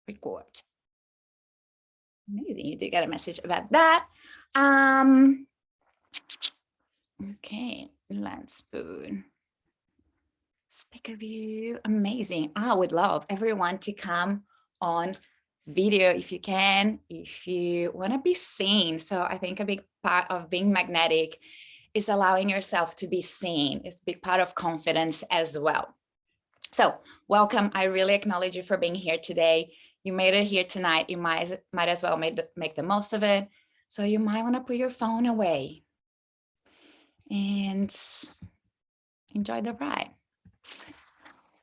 Record. Amazing. You did get a message about that. Okay, let's put speaker view. Amazing. I would love everyone to come on video if you can, if you want to be seen. So I think a big part of being magnetic is allowing yourself to be seen. It's a big part of confidence as well. So welcome. I really acknowledge you for being here today. You made it here tonight. You might as well make the most of it. So you might want to put your phone away and enjoy the ride.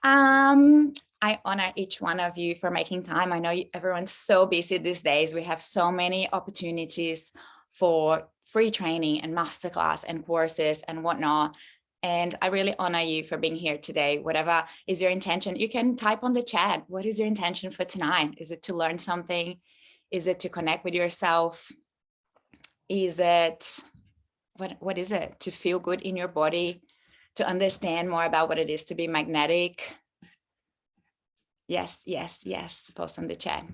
I honor each one of you for making time. I know everyone's so busy these days. We have so many opportunities for free training and masterclass and courses and whatnot. And I really honor you for being here today. Whatever is your intention, you can type on the chat. What is your intention for tonight? Is it to learn something? Is it to connect with yourself? Is it, what is it? To feel good in your body? To understand more about what it is to be magnetic? Yes, yes, yes. Post on the chat.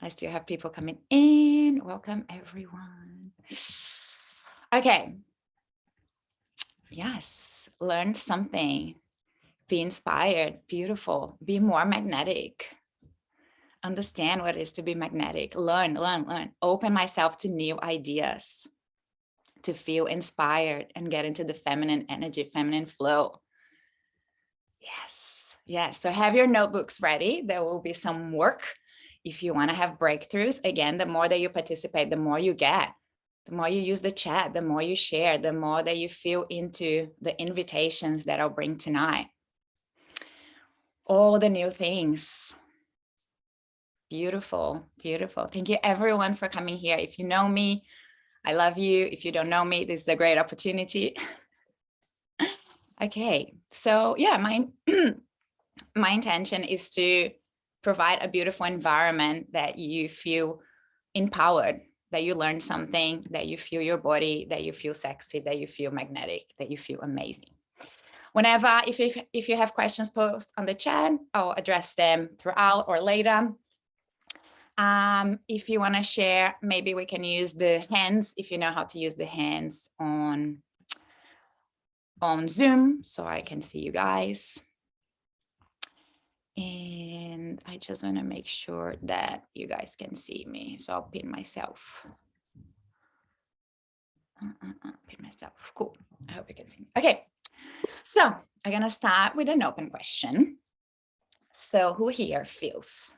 I still have people coming in. Welcome, everyone. Okay. Yes, learn something. Be inspired. Beautiful. Be more magnetic. Understand what it is to be magnetic. Learn, learn, learn. Open myself to new ideas. To feel inspired and get into the feminine energy, feminine flow. Yes, yes. So have your notebooks ready. There will be some work. If you want to have breakthroughs, again, the more that you participate, the more you get. The more you use the chat, the more you share, the more that you feel into the invitations that I'll bring tonight. All the new things. Beautiful, beautiful. Thank you everyone for coming here. If you know me, I love you. If you don't know me, this is a great opportunity. Okay, so yeah, my intention is to provide a beautiful environment that you feel empowered, that you learn something, that you feel your body, that you feel sexy, that you feel magnetic, that you feel amazing. Whenever, if you have questions, post on the chat, I'll address them throughout or later. If you want to share, maybe we can use the hands, if you know how to use the hands on Zoom, so I can see you guys. And I just want to make sure that you guys can see me. So I'll pin myself. Pin myself. Cool. I hope you can see me. Okay. So I'm going to start with an open question. So who here feels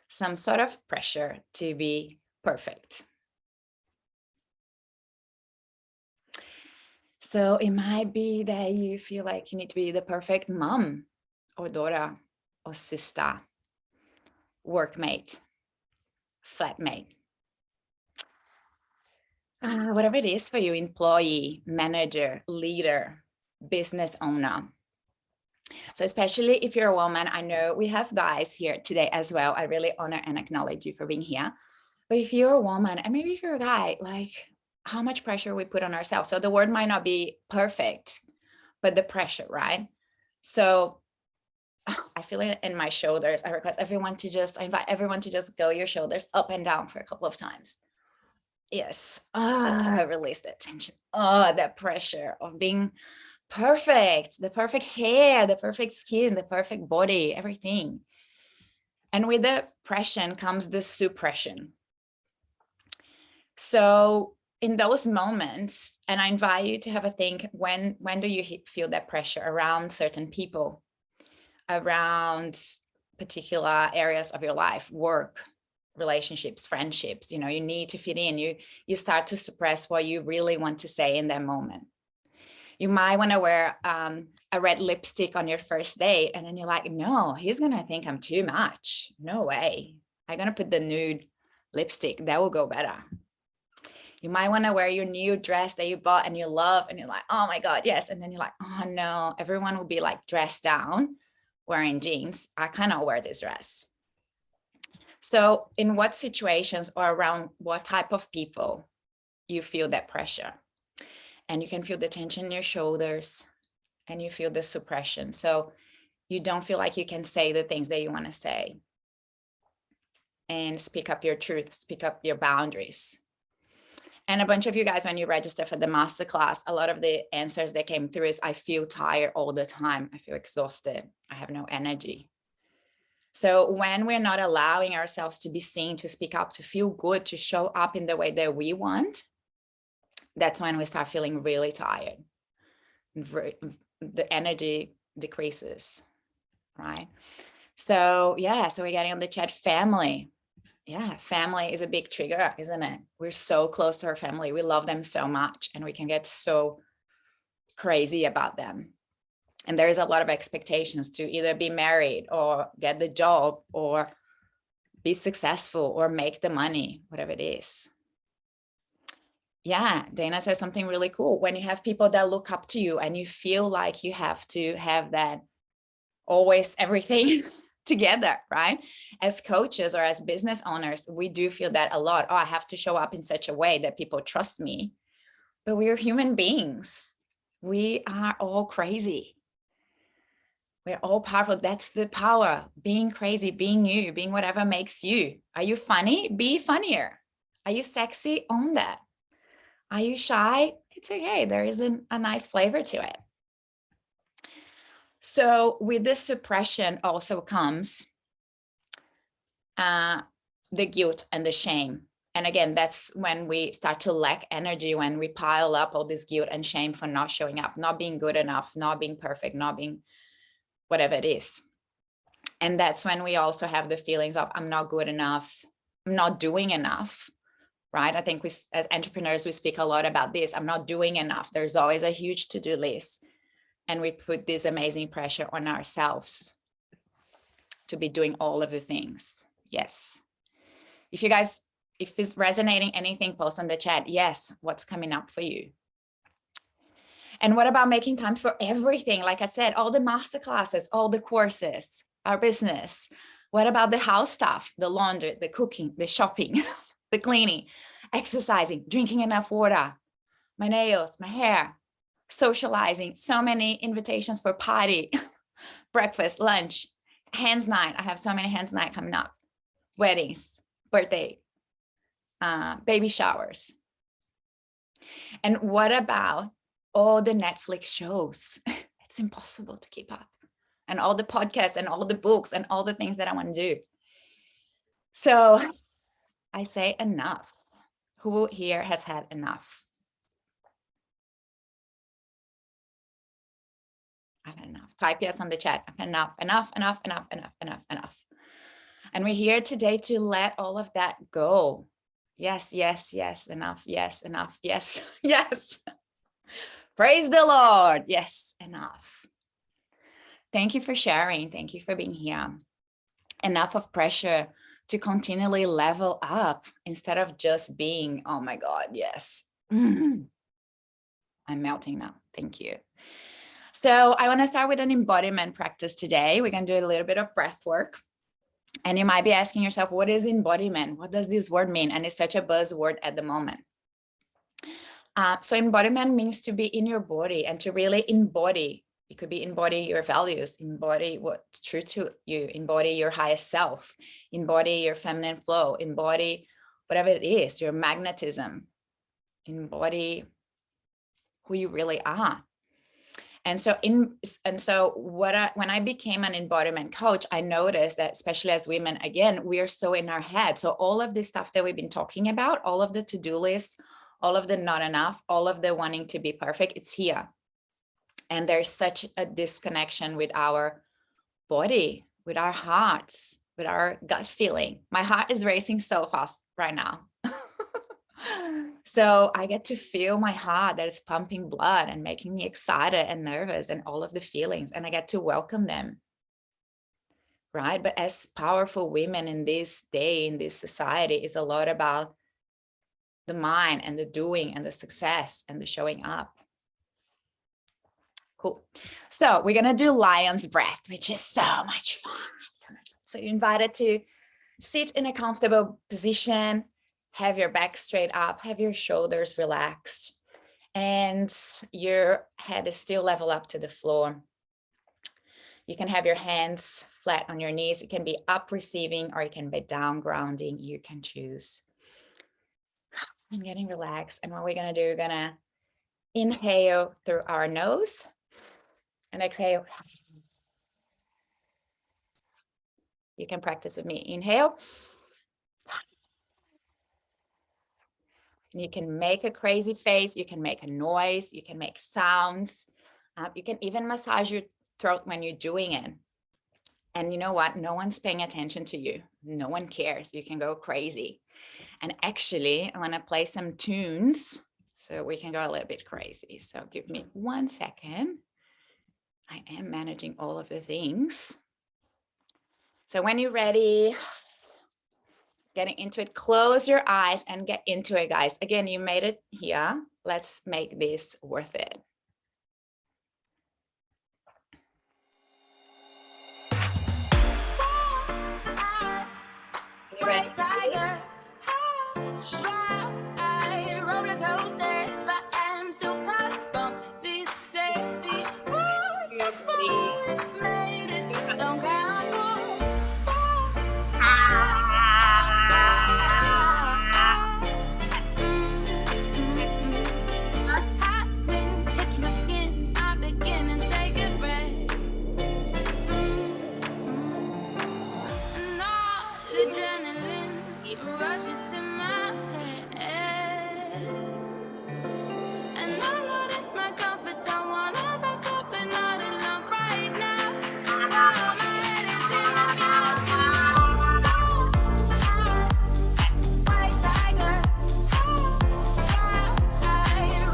some sort of pressure to be perfect? So it might be that you feel like you need to be the perfect mom or daughter or sister, workmate, flatmate. Whatever it is for you, employee, manager, leader, business owner. So especially if you're a woman, I know we have guys here today as well. I really honor and acknowledge you for being here. But if you're a woman, and maybe if you're a guy, like how much pressure we put on ourselves. So the word might not be perfect, but the pressure, right? So I feel it in my shoulders. I invite everyone to just go your shoulders up and down for a couple of times. Yes. Release that tension. That pressure of being perfect, the perfect hair, the perfect skin, the perfect body, everything. And with the pressure comes the suppression. So in those moments, and I invite you to have a think, when do you feel that pressure around certain people, around particular areas of your life, work, relationships, friendships? You know, you need to fit in. You start to suppress what you really want to say in that moment. You might want to wear a red lipstick on your first date, and then you're like, no, he's gonna think I'm too much. No way. I'm gonna put the nude lipstick. That will go better. You might want to wear your new dress that you bought and you love, and you're like, oh my God, yes. And then you're like, oh no, everyone will be like dressed down, wearing jeans. I cannot wear this dress. So in what situations or around what type of people you feel that pressure? And you can feel the tension in your shoulders, and you feel the suppression. So you don't feel like you can say the things that you want to say. and speak up your truth, speak up your boundaries. And a bunch of you guys, when you register for the masterclass, a lot of the answers that came through is, I feel tired all the time. I feel exhausted. I have no energy. So when we're not allowing ourselves to be seen, to speak up, to feel good, to show up in the way that we want, that's when we start feeling really tired. The energy decreases, right? So yeah, so we're getting on the chat, family. Yeah, family is a big trigger, isn't it? We're so close to our family. We love them so much, and we can get so crazy about them. And there's a lot of expectations to either be married or get the job or be successful or make the money, whatever it is. Yeah, Dana says something really cool. When you have people that look up to you and you feel like you have to have that always everything together, right? As coaches or as business owners, we do feel that a lot. Oh, I have to show up in such a way that people trust me. But we're human beings. We are all crazy. We're all powerful. That's the power. Being crazy, being you, being whatever makes you. Are you funny? Be funnier. Are you sexy? Own that. Are you shy? It's okay. There is a nice flavor to it. So with this suppression also comes the guilt and the shame. And again, that's when we start to lack energy, when we pile up all this guilt and shame for not showing up, not being good enough, not being perfect, not being whatever it is. And that's when we also have the feelings of, I'm not good enough, I'm not doing enough, right? I think we, as entrepreneurs, we speak a lot about this. I'm not doing enough. There's always a huge to-do list. And we put this amazing pressure on ourselves to be doing all of the things. Yes. If you guys, if it's resonating anything, post on the chat. Yes, what's coming up for you? And what about making time for everything? Like I said, all the masterclasses, all the courses, our business. What about the house stuff, the laundry, the cooking, the shopping, the cleaning, exercising, drinking enough water, my nails, my hair, socializing, so many invitations for party, breakfast, lunch, hands night. I have so many hands night coming up, weddings, birthday, baby showers. And what about all the Netflix shows? It's impossible to keep up. And all the podcasts and all the books and all the things that I want to do. So I say enough. Who here has had enough? I've had enough. Type yes on the chat. I've had enough, enough, enough, enough, enough, enough, enough. And we're here today to let all of that go. Yes, yes, yes, enough. Yes, enough. Yes, yes. Praise the Lord. Yes, enough. Thank you for sharing. Thank you for being here. Enough of pressure to continually level up instead of just being, oh my God, yes. I'm melting now. Thank you. So I want to start with an embodiment practice today. We're going to do a little bit of breath work. And you might be asking yourself, what is embodiment? What does this word mean? And it's such a buzzword at the moment. So embodiment means to be in your body and to really embody. It could be embody your values, embody what's true to you, embody your highest self, embody your feminine flow, embody whatever it is, your magnetism, embody who you really are. And so when I became an embodiment coach, I noticed that especially as women, again, we are so in our head. So all of this stuff that we've been talking about, all of the to-do lists, all of the not enough, all of the wanting to be perfect, it's here. And there's such a disconnection with our body, with our hearts, with our gut feeling. My heart is racing so fast right now. So I get to feel my heart that is pumping blood and making me excited and nervous and all of the feelings, and I get to welcome them. Right? But as powerful women in this day, in this society, it's a lot about the mind and the doing and the success and the showing up. Cool. So we're going to do lion's breath, which is so much fun. So you're invited to sit in a comfortable position, have your back straight up, have your shoulders relaxed, and your head is still level up to the floor. You can have your hands flat on your knees. It can be up receiving or it can be down grounding. You can choose. And getting relaxed. And what we're going to do, we're going to inhale through our nose and exhale. You can practice with me. Inhale. You can make a crazy face. You can make a noise. You can make sounds. You can even massage your throat when you're doing it. And you know what? No one's paying attention to you. No one cares. You can go crazy. And actually, I want to play some tunes so we can go a little bit crazy. So give me 1 second. I am managing all of the things. So when you're ready, getting into it, close your eyes and get into it, guys. Again, you made it here. Let's make this worth it. You ready? Tiger. Roller coaster, but I'm still caught from these safety walls. Made it, don't count. What's happening? Hits my skin. I begin and take a breath. And all the adrenaline rushes to my head. And I know that my comfort's I wanna back up and not in love right now. Oh, my head is in the clouds. White tiger.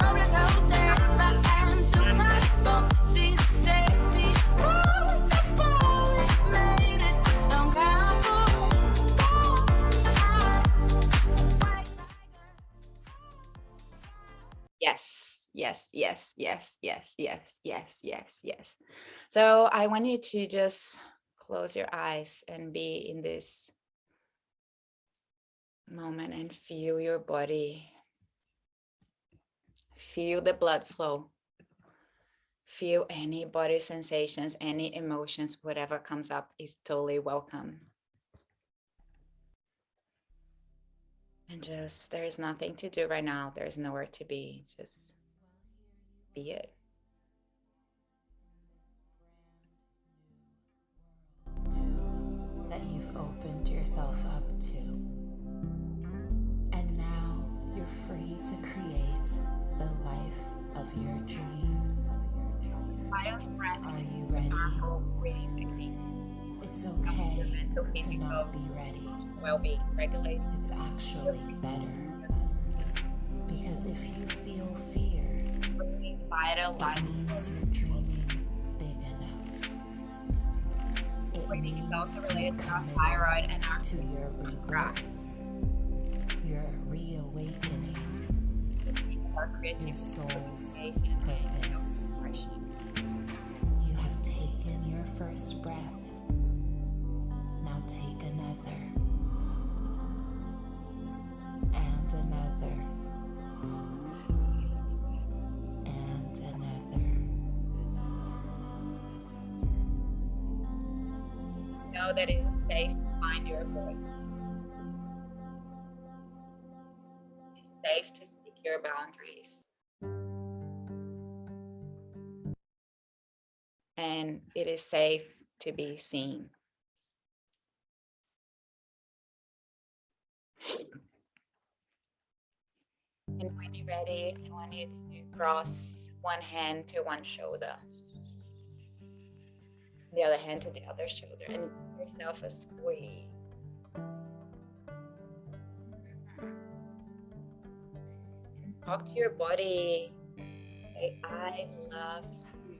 Roller coaster, but I'm still caught on these safety rules. So far, made it, don't count. Yes, yes, yes, yes, yes, yes, yes, yes, yes. So I want you to just close your eyes and be in this moment and feel your body. Feel the blood flow. Feel any body sensations, any emotions, whatever comes up is totally welcome. And just, there's nothing to do right now. There's nowhere to be. Just be it. That you've opened yourself up to. And now you're free to create the life of your dreams. Are you ready? It's okay to not be ready. Well-being, regulated. It's actually better. Because if you feel fear, it means you're dreaming big enough. It means you've committed to your rebirth, your reawakening, your soul's purpose. You have taken your first breath. Now take another. And another. And another. Know that it is safe to find your voice. It's safe to speak your boundaries. And it is safe to be seen. And when you're ready, I want you to cross one hand to one shoulder, the other hand to the other shoulder, and give yourself a squeeze. And talk to your body. Say, I love you.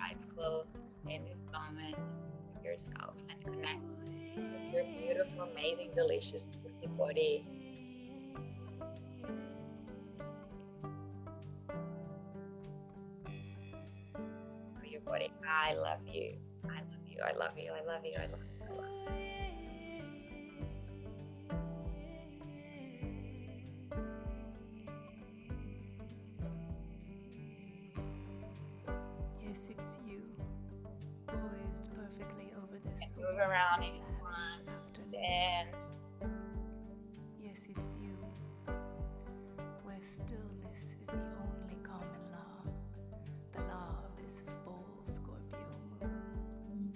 Eyes closed in this moment with yourself and connect with your beautiful, amazing, delicious, juicy body. For your body, I love you. I love you. I love you. I love you. I love you. I love you. And move around if you want. Dance. Yes, it's you, where stillness is the only common law, the law of this full Scorpio moon.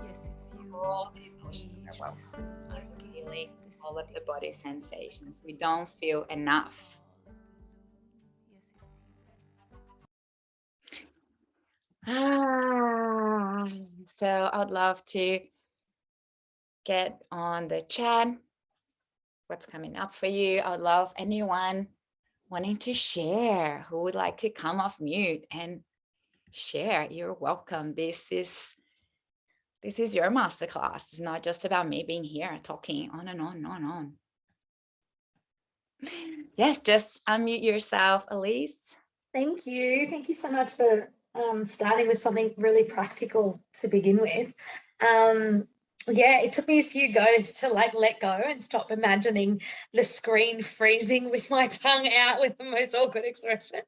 Yes, it's you, All the emotions are ageless, welcome. You're lurking, feeling the all of the body stickiness, sensations. We don't feel enough. yes, it's you. So I'd love to get on the chat. What's coming up for you? I would love anyone wanting to share who would like to come off mute and share. You're welcome. This is your masterclass. It's not just about me being here talking on and on and on and on. Yes, just unmute yourself, Elise. Thank you. Thank you so much for starting with something really practical to begin with. Yeah, it took me a few goes to like let go and stop imagining the screen freezing with my tongue out with the most awkward expression.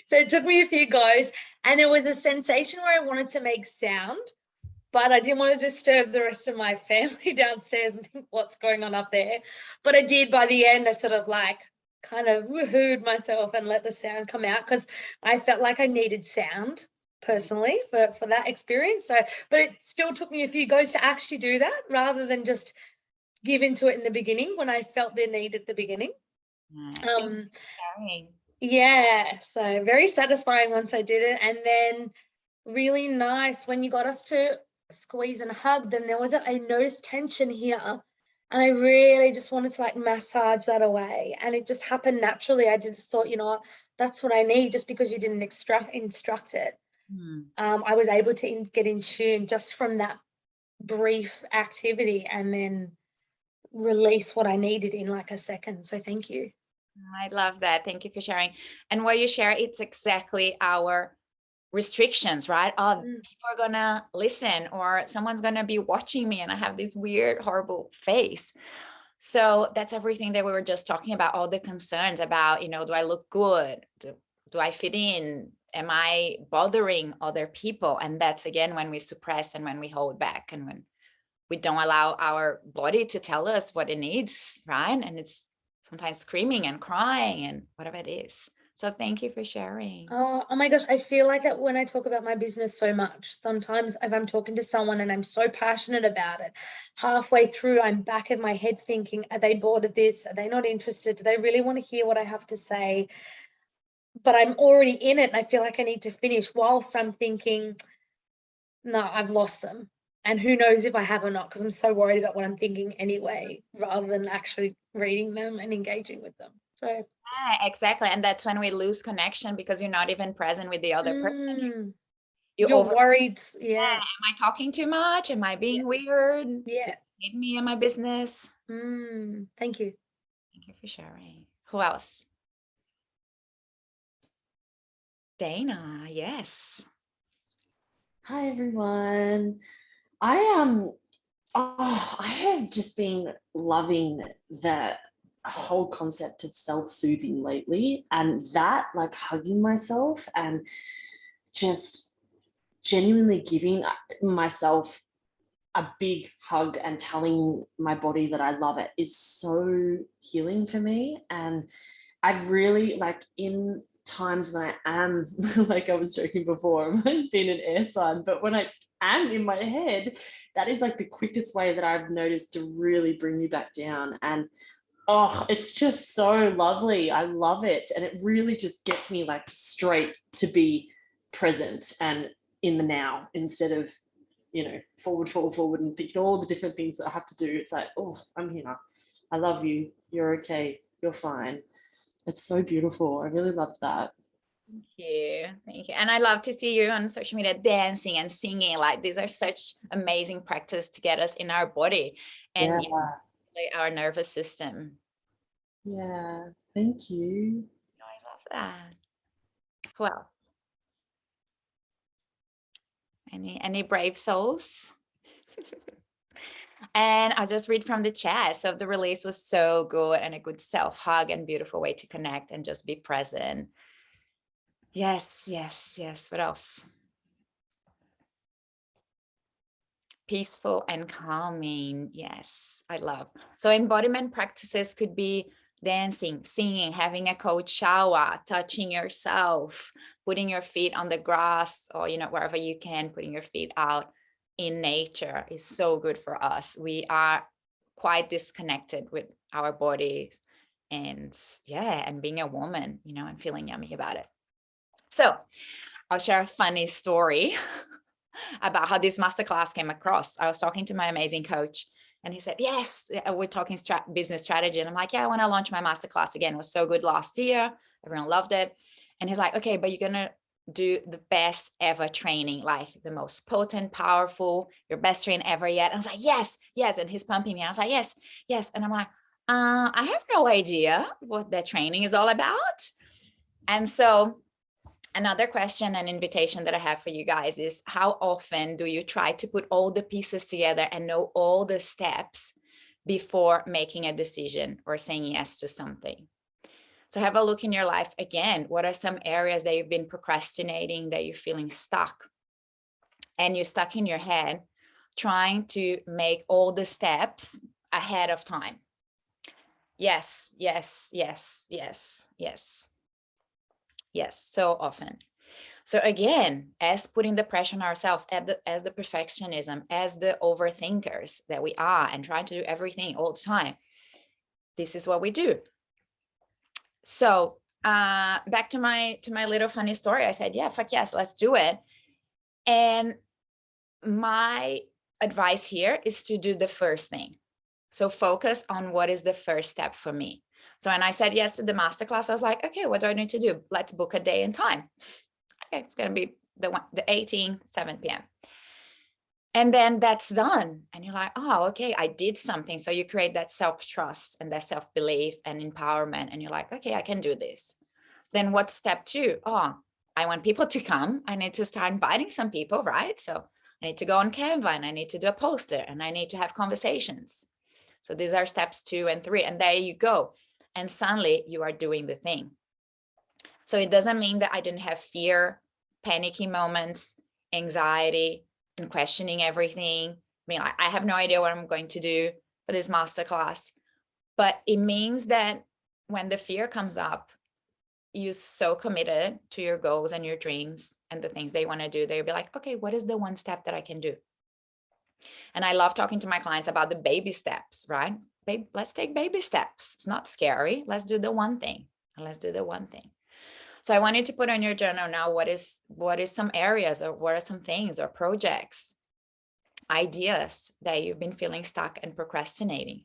So it took me a few goes, and there was a sensation where I wanted to make sound, but I didn't want to disturb the rest of my family downstairs and think what's going on up there. But I did by the end. I sort of like kind of woohooed myself and let the sound come out because I felt like I needed sound personally for that experience. So, but it still took me a few goes to actually do that rather than just give into it in the beginning when I felt the need at the beginning. Yeah, so very satisfying once I did it, and then really nice when you got us to squeeze and hug. Then there was I noticed tension here, and I really just wanted to like massage that away, and it just happened naturally. I just thought, you know what, that's what I need, just because you didn't instruct it. I was able to get in tune just from that brief activity, and then release what I needed in like a second. So thank you. I love that. Thank you for sharing. And what you share, it's exactly our restrictions, right? Oh, people are gonna listen, or someone's gonna be watching me and I have this weird, horrible face. So that's everything that we were just talking about, all the concerns about, you know, do I look good? Do I fit in? Am I bothering other people? And that's again when we suppress and when we hold back and when we don't allow our body to tell us what it needs, right? And it's sometimes screaming and crying and whatever it is. So thank you for sharing. Oh my gosh, I feel like it when I talk about my business so much. Sometimes if I'm talking to someone and I'm so passionate about it, halfway through I'm back in my head thinking, are they bored of this? Are they not interested? Do they really want to hear what I have to say? But I'm already in it and I feel like I need to finish whilst I'm thinking, no, I've lost them. And who knows if I have or not, because I'm so worried about what I'm thinking anyway, rather than actually reading them and engaging with them. So yeah, exactly. And that's when we lose connection because you're not even present with the other person. You're worried. Yeah. Am I talking too much? Am I being weird? Yeah. Need me in my business? Thank you. Thank you for sharing. Who else? Dana, yes. Hi everyone. I have just been loving the whole concept of self-soothing lately, and that like hugging myself and just genuinely giving myself a big hug and telling my body that I love it is so healing for me. And I've really like in times when I am like I was joking before, I've been an air sign, but when I am in my head, that is like the quickest way that I've noticed to really bring you back down. And oh, it's just so lovely. I love it. And it really just gets me like straight to be present and in the now instead of, you know, forward and thinking all the different things that I have to do. It's like, oh, I'm here. I love you. You're okay. You're fine. It's so beautiful. I really loved that. Thank you. And I love to see you on social media dancing and singing. Like these are such amazing practice to get us in our body and our nervous system. Yeah, thank you. I love that. Who else? Any brave souls? And I'll just read from the chat. So the release was so good and a good self-hug and beautiful way to connect and just be present. Yes. What else? Peaceful and calming. Yes, I love. So embodiment practices could be dancing, singing, having a cold shower, touching yourself, putting your feet on the grass, or, you know, wherever you can, putting your feet out in nature is so good for us. We are quite disconnected with our bodies, and yeah, and being a woman, you know, and feeling yummy about it. So I'll share a funny story about how this masterclass came across. I was talking to my amazing coach, and he said, yes, we're talking business strategy. And I'm like, yeah, I want to launch my masterclass again. It was so good last year. Everyone loved it. And he's like, okay, but you're going to do the best ever training, like the most potent, powerful, your best train ever yet. And I was like, yes, yes. And he's pumping me. I was like, yes, yes. And I'm like, I have no idea what that training is all about. And so another question and invitation that I have for you guys is, how often do you try to put all the pieces together and know all the steps before making a decision or saying yes to something? So have a look in your life again. What are some areas that you've been procrastinating, that you're feeling stuck? And you're stuck in your head trying to make all the steps ahead of time. Yes, yes, yes, yes, yes. Yes, so often. So again, as putting the pressure on ourselves, as the perfectionism, as the overthinkers that we are, and trying to do everything all the time, this is what we do. So back to my little funny story. I said, yeah, fuck yes, let's do it. And my advice here is to do the first thing. So focus on what is the first step for me. So when I said yes to the masterclass, I was like, okay, what do I need to do? Let's book a day and time. Okay, it's going to be the 18th, 7 p.m. And then that's done. And you're like, oh, okay, I did something. So you create that self-trust and that self-belief and empowerment. And you're like, okay, I can do this. Then what's step 2? Oh, I want people to come. I need to start inviting some people, right? So I need to go on Canva, and I need to do a poster, and I need to have conversations. So these are steps 2 and 3. And there you go. And suddenly you are doing the thing. So it doesn't mean that I didn't have fear, panicky moments, anxiety, and questioning everything. I mean, I have no idea what I'm going to do for this masterclass, but it means that when the fear comes up, you're so committed to your goals and your dreams and the things they want to do. They'll be like, okay, what is the one step that I can do? And I love talking to my clients about the baby steps, right? Let's take baby steps. It's not scary. Let's do the one thing. Let's do the one thing. So I want you to put on your journal now, what is some areas, or what are some things or projects, ideas that you've been feeling stuck and procrastinating.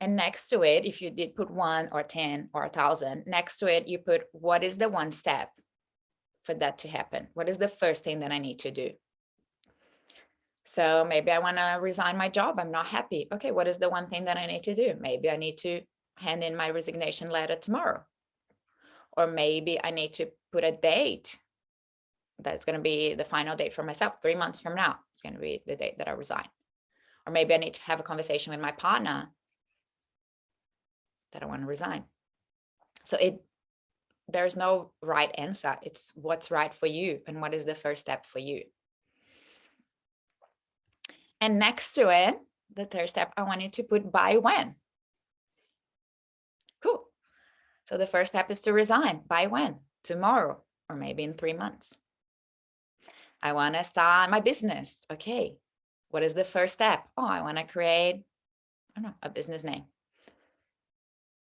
And next to it, if you did put 1 or 10 or 1,000, next to it, you put, what is the one step for that to happen? What is the first thing that I need to do? So maybe I want to resign my job. I'm not happy. Okay, what is the one thing that I need to do? Maybe I need to hand in my resignation letter tomorrow. Or maybe I need to put a date. That's going to be the final date for myself. 3 months from now, it's going to be the date that I resign. Or maybe I need to have a conversation with my partner that I want to resign. So there's no right answer. It's what's right for you and what is the first step for you. And next to it, the third step, I want you to put by when. Cool. So the first step is to resign. By when? Tomorrow, or maybe in 3 months. I want to start my business. Okay. What is the first step? Oh, I want to create, I don't know, a business name.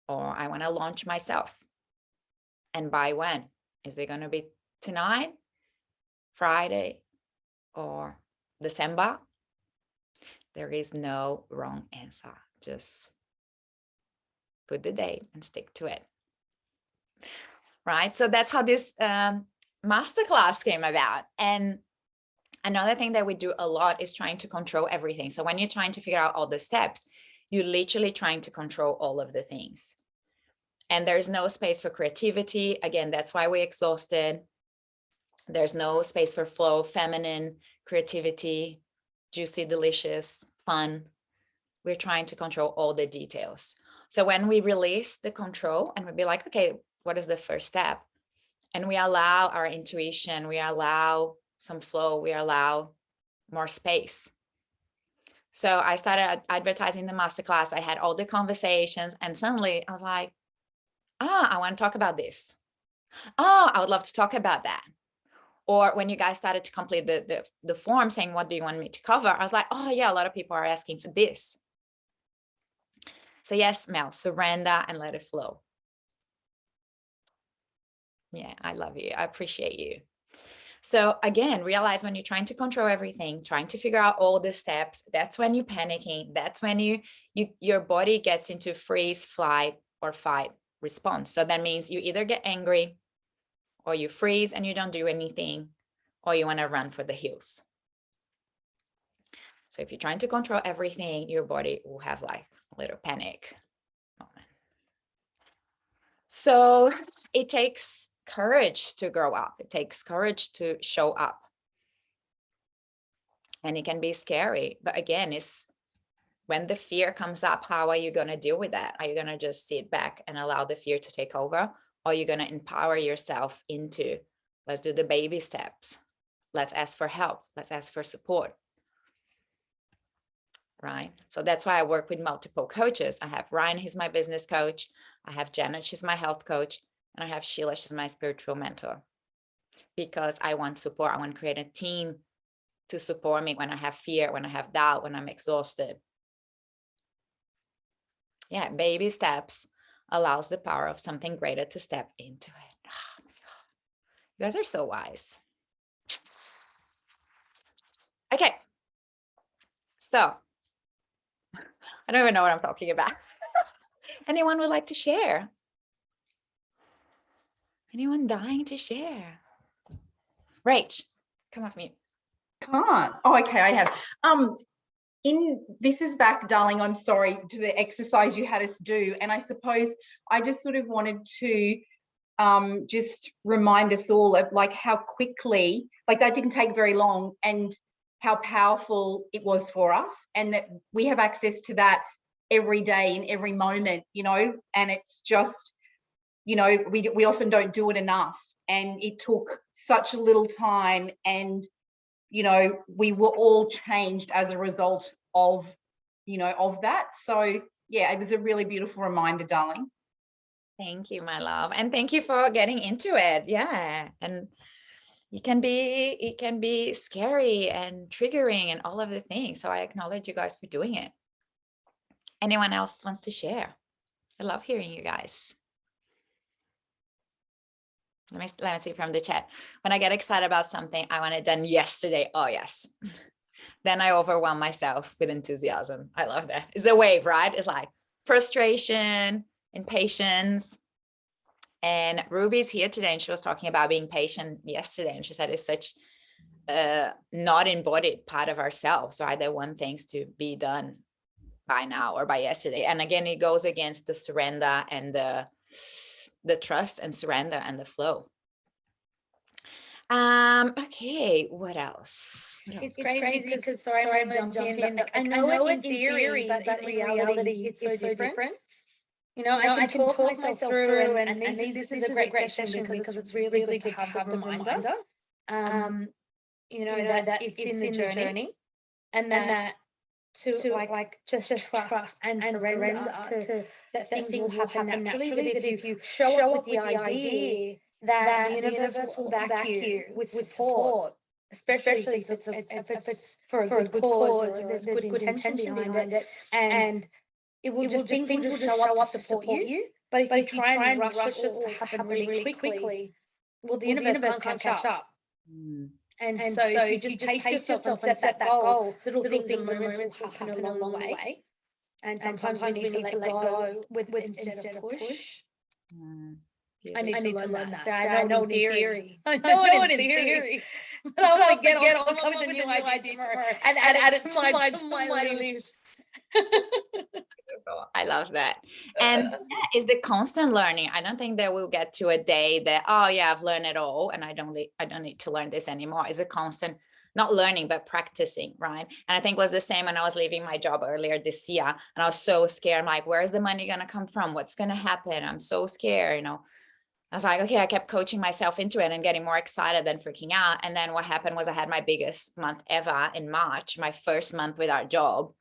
Or I want to launch myself. And by when? Is it going to be tonight, Friday, or December? There is no wrong answer. Just put the date and stick to it. Right? So that's how this masterclass came about. And another thing that we do a lot is trying to control everything. So when you're trying to figure out all the steps, you're literally trying to control all of the things. And there's no space for creativity. Again, that's why we're exhausted. There's no space for flow, feminine, creativity, juicy, delicious, fun. We're trying to control all the details. So when we release the control and we'll be like, okay, what is the first step? And we allow our intuition, we allow some flow, we allow more space. So I started advertising the masterclass. I had all the conversations, and suddenly I was like, I want to talk about this. Oh, I would love to talk about that. Or when you guys started to complete the form saying, what do you want me to cover? I was like, oh yeah, a lot of people are asking for this. So yes, Mel, surrender and let it flow. Yeah, I love you. I appreciate you. So again, realize when you're trying to control everything, trying to figure out all the steps, that's when you're panicking. That's when your body gets into freeze, flight, or fight response. So that means you either get angry, or you freeze and you don't do anything, or you want to run for the hills. So if you're trying to control everything, your body will have like a little panic moment. So it takes courage to grow up. It takes courage to show up. And it can be scary. But again, it's when the fear comes up, how are you going to deal with that? Are you going to just sit back and allow the fear to take over? Or are you going to empower yourself into, let's do the baby steps. Let's ask for help. Let's ask for support. Right? So that's why I work with multiple coaches. I have Ryan, he's my business coach. I have Janet, she's my health coach. And I have Sheila, she's my spiritual mentor. Because I want support. I want to create a team to support me when I have fear, when I have doubt, when I'm exhausted. Yeah, baby steps allows the power of something greater to step into it. Oh my God. You guys are so wise. Okay. So I don't even know what I'm talking about. Anyone would like to share? Anyone dying to share? Rach, come off mute. Can't. Oh, okay, I have. This is back, darling, I'm sorry, to the exercise you had us do. And I suppose I just sort of wanted to just remind us all of like how quickly, like that didn't take very long, and how powerful it was for us, and that we have access to that every day in every moment, you know, and it's just, you know, we often don't do it enough, and it took such a little time, and you know, we were all changed as a result of, you know, of that. So yeah, it was a really beautiful reminder, darling. Thank you, my love. And thank you for getting into it. Yeah. And it can be scary and triggering and all of the things. So I acknowledge you guys for doing it. Anyone else wants to share? I love hearing you guys. Let me see from the chat. When I get excited about something, I want it done yesterday. Oh, yes. Then I overwhelm myself with enthusiasm. I love that. It's a wave, right? It's like frustration, impatience. And Ruby's here today, and she was talking about being patient yesterday. And she said it's such not embodied part of ourselves. So I either want things to be done by now or by yesterday. And again, it goes against the surrender and the trust and surrender and the flow. Okay, what else? It's crazy because sorry, I'm gonna jump in. But I know it in theory, but in reality, it's so different. You know, I can talk myself through, and this is a great session because it's really good to have the reminder. You know, that it's in the journey, and that to like just trust and surrender to that things will happen naturally. That if you show up with the idea that the universe will back you with support, especially if it's for a good cause or there's good intention behind it, and it will just things will just show up to support you. But if you try and rush it all to happen really quickly, well, the universe can't catch up. And so if you just pace yourself and set that goal, little things and moments will happen along the way. And sometimes we need to let go with instead of push. I need to learn that. So I know in theory. I know it in theory. But I'll come up with a new idea tomorrow and add it to my list. I love that. And that is the constant learning. I don't think that we'll get to a day that, oh yeah, I've learned it all and I don't need to learn this anymore. It's a constant, not learning, but practicing, right? And I think it was the same when I was leaving my job earlier this year, and I was so scared. I'm like, where's the money going to come from? What's going to happen? I'm so scared, you know. I was like, okay, I kept coaching myself into it and getting more excited than freaking out. And then what happened was I had my biggest month ever in March, my first month without job.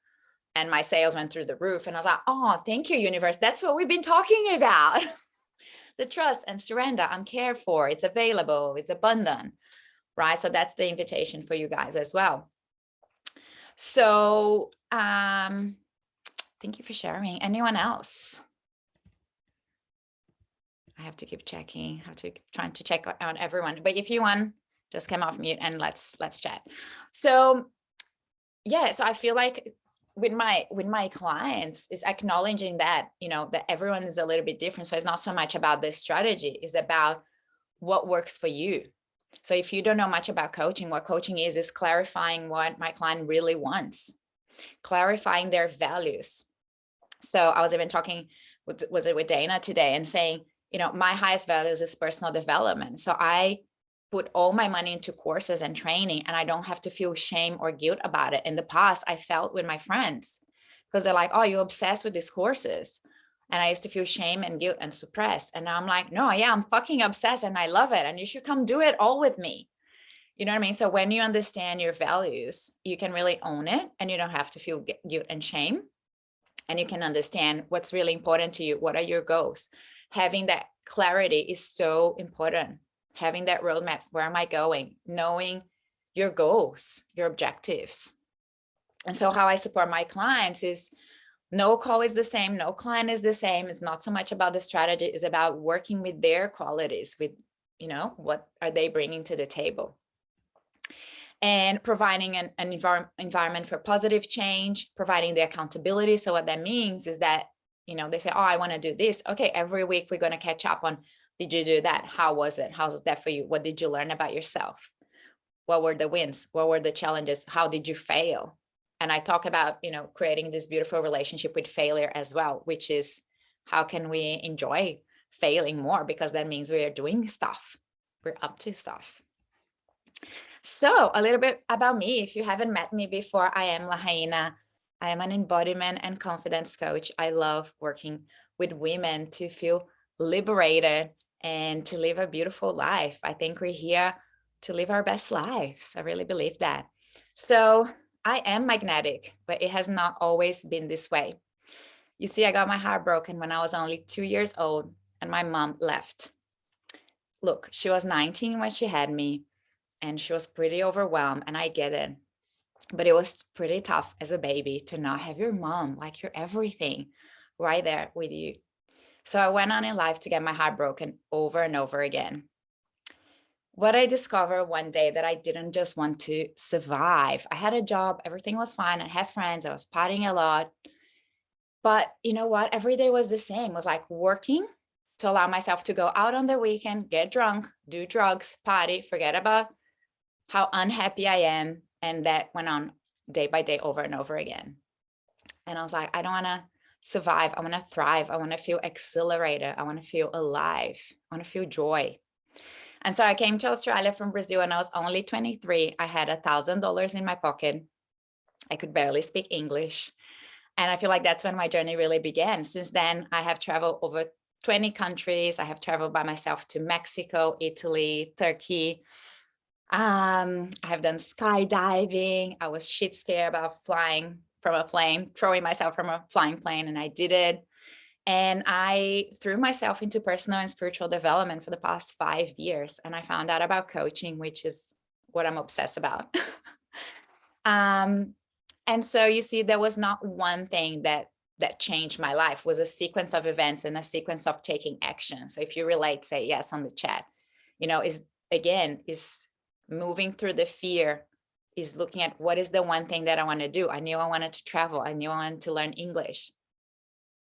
And my sales went through the roof. And I was like, oh, thank you, universe. That's what we've been talking about. The trust and surrender. I'm cared for. It's available. It's abundant, right? So that's the invitation for you guys as well. So thank you for sharing. Anyone else? I have to keep checking, trying to check on everyone. But if you want, just come off mute and let's chat. So yeah, so I feel like with my clients is acknowledging that, you know, that everyone is a little bit different. So it's not so much about this strategy, it's about what works for you. So if you don't know much about coaching, what coaching is clarifying what my client really wants, clarifying their values. So I was even talking with Dana today and saying, you know, my highest values is personal development. So I put all my money into courses and training, and I don't have to feel shame or guilt about it. In the past, I felt with my friends because they're like, oh, you're obsessed with these courses. And I used to feel shame and guilt and suppressed. And now I'm like, no, yeah, I'm fucking obsessed and I love it. And you should come do it all with me. You know what I mean? So when you understand your values, you can really own it and you don't have to feel guilt and shame. And you can understand what's really important to you. What are your goals? Having that clarity is so important. Having that roadmap, where am I going? Knowing your goals, your objectives. And so how I support my clients is no call is the same, no client is the same. It's not so much about the strategy, it's about working with their qualities, with, you know, what are they bringing to the table? And providing an environment for positive change, providing the accountability. So what that means is that, you know, they say, oh, I want to do this. Okay, every week we're going to catch up on, did you do that? How was it? How's that for you? What did you learn about yourself? What were the wins? What were the challenges? How did you fail? And I talk about, you know, creating this beautiful relationship with failure as well, which is how can we enjoy failing more? Because that means we are doing stuff. We're up to stuff. So a little bit about me. If you haven't met me before, I am Lahaina. I am an embodiment and confidence coach. I love working with women to feel liberated and to live a beautiful life. I think we're here to live our best lives. I really believe that. So I am magnetic, but it has not always been this way. You see, I got my heart broken when I was only 2 years old and my mom left. Look, she was 19 when she had me and she was pretty overwhelmed, and I get it. But it was pretty tough as a baby to not have your mom, like your everything, right there with you. So I went on in life to get my heart broken over and over again. What I discovered one day that I didn't just want to survive. I had a job, everything was fine. I had friends, I was partying a lot. But you know what? Every day was the same. It was like working to allow myself to go out on the weekend, get drunk, do drugs, party, forget about how unhappy I am. And that went on day by day over and over again. And I was like, I don't want to survive. I want to thrive. I want to feel exhilarated. I want to feel alive. I want to feel joy. And so I came to Australia from Brazil and I was only 23. I had $1,000 in my pocket. I could barely speak English. And I feel like that's when my journey really began. Since then, I have traveled over 20 countries. I have traveled by myself to Mexico, Italy, Turkey. I have done skydiving. I was shit scared about flying from a plane, throwing myself from a flying plane, and I did it. And I threw myself into personal and spiritual development for the past 5 years. And I found out about coaching, which is what I'm obsessed about. And so you see, there was not one thing that changed my life. It was a sequence of events and a sequence of taking action. So if you relate, say yes on the chat. You know, is moving through the fear, is looking at what is the one thing that I want to do. I knew I wanted to travel. I knew I wanted to learn English.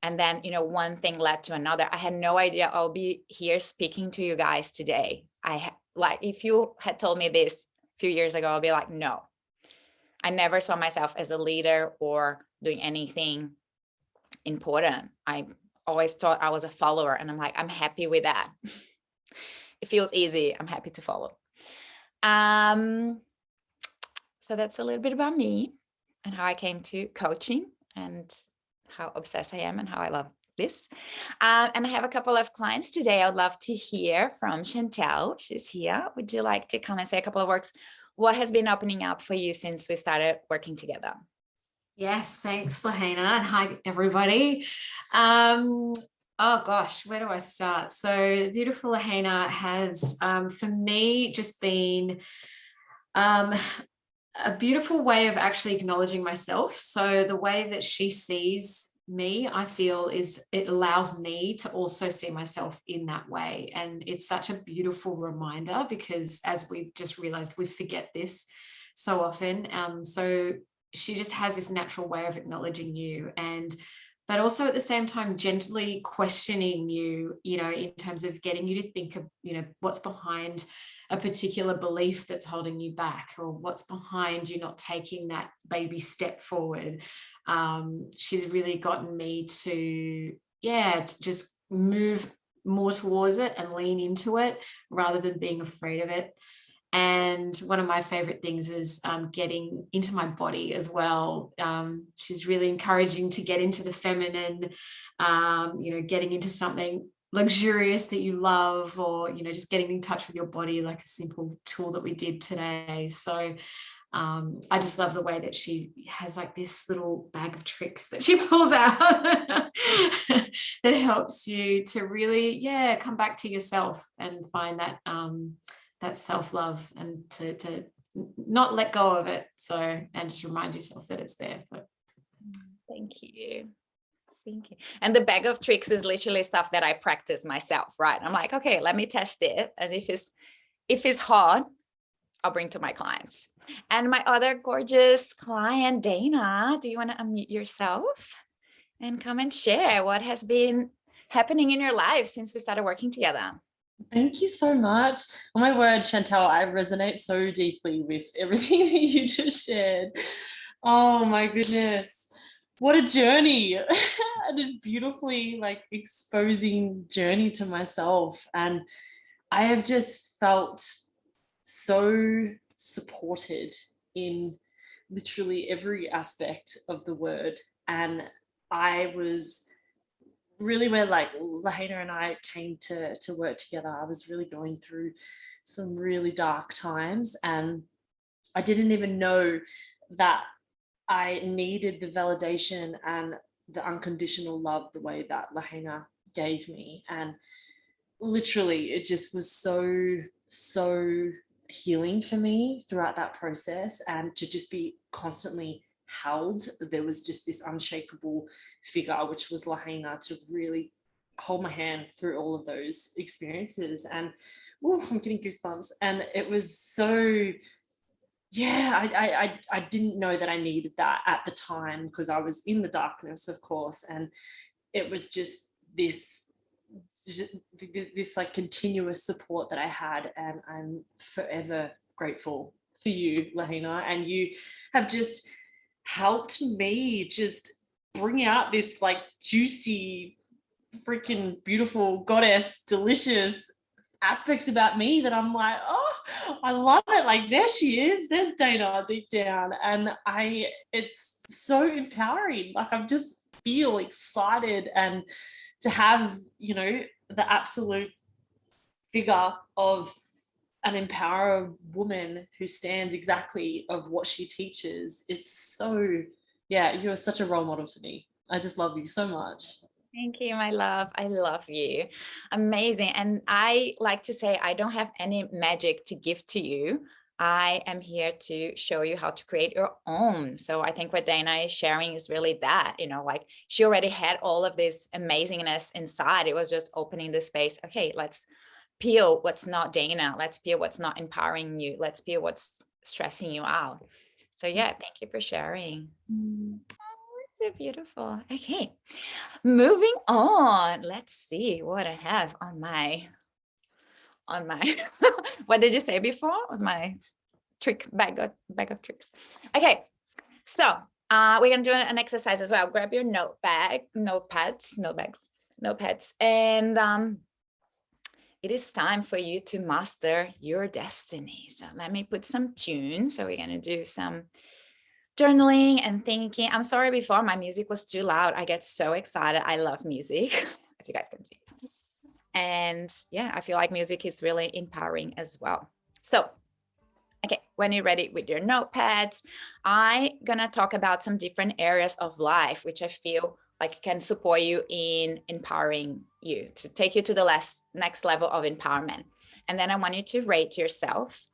And then, you know, one thing led to another. I had no idea I'll be here speaking to you guys today. If you had told me this a few years ago, I'll be like, no. I never saw myself as a leader or doing anything important. I always thought I was a follower, and I'm like, I'm happy with that. It feels easy. I'm happy to follow. So that's a little bit about me and how I came to coaching and how obsessed I am and how I love this. And I have a couple of clients today. I'd love to hear from Chantel. She's here. Would you like to come and say a couple of words? What has been opening up for you since we started working together? Yes, thanks, Lahaina, and hi, everybody. Oh gosh, where do I start? So beautiful Lahaina has, for me, just been a beautiful way of actually acknowledging myself. So the way that she sees me, I feel, is it allows me to also see myself in that way. And it's such a beautiful reminder, because as we've just realized, we forget this so often. So she just has this natural way of acknowledging you, but also at the same time gently questioning you, in terms of getting you to think of, what's behind a particular belief that's holding you back, or what's behind you not taking that baby step forward. She's really gotten me to just move more towards it and lean into it rather than being afraid of it. And one of my favorite things is getting into my body as well. She's really encouraging to get into the feminine, getting into something luxurious that you love, or, just getting in touch with your body, like a simple tool that we did today. So I just love the way that she has like this little bag of tricks that she pulls out that helps you to really, come back to yourself and find that that self-love, and to not let go of it. So, and just remind yourself that it's there. Thank you. And the bag of tricks is literally stuff that I practice myself, right? I'm like, okay, let me test it. And if it's hard, I'll bring to my clients. And my other gorgeous client, Dana, do you want to unmute yourself and come and share what has been happening in your life since we started working together? Thank you so much. Oh my word, Chantel, I resonate so deeply with everything that you just shared. Oh my goodness. What a journey. And a beautifully exposing journey to myself. And I have just felt so supported in literally every aspect of the word. And I was really where Lahaina and I came to work together. I was really going through some really dark times, and I didn't even know that I needed the validation and the unconditional love the way that Lahaina gave me. And literally it just was so healing for me throughout that process, and to just be constantly held. There was just this unshakable figure, which was Lahaina, to really hold my hand through all of those experiences. And I'm getting goosebumps. And it was so, I didn't know that I needed that at the time, because I was in the darkness, of course. And it was just this continuous support that I had. And I'm forever grateful for you, Lahaina. And you have just helped me just bring out this juicy, freaking beautiful, goddess, delicious aspects about me that I'm like, oh, I love it. There she is. There's Dana deep down. And it's so empowering. I just feel excited, and to have, the absolute figure of an empowered woman who stands exactly of what she teaches. It's so, you're such a role model to me. I just love you so much. Thank you, my love. I love you. Amazing. And I like to say, I don't have any magic to give to you. I am here to show you how to create your own. So I think what Dana is sharing is really that, she already had all of this amazingness inside. It was just opening the space. Okay, let's peel what's not Dana. Let's peel what's not empowering you. Let's peel what's stressing you out. So thank you for sharing. Oh, so beautiful. Okay, moving on. Let's see what I have on my what did you say before? On my bag of tricks. Okay, so we're gonna do an exercise as well. Grab your notepads, and it is time for you to master your destiny. So let me put some tune. So we're going to do some journaling and thinking. I'm sorry, before my music was too loud. I get so excited. I love music, as you guys can see. And yeah, I feel like music is really empowering as well. So, okay, when you're ready with your notepads, I'm gonna talk about some different areas of life, which I feel like can support you in empowering you, to take you to the next level of empowerment. And then I want you to rate yourself.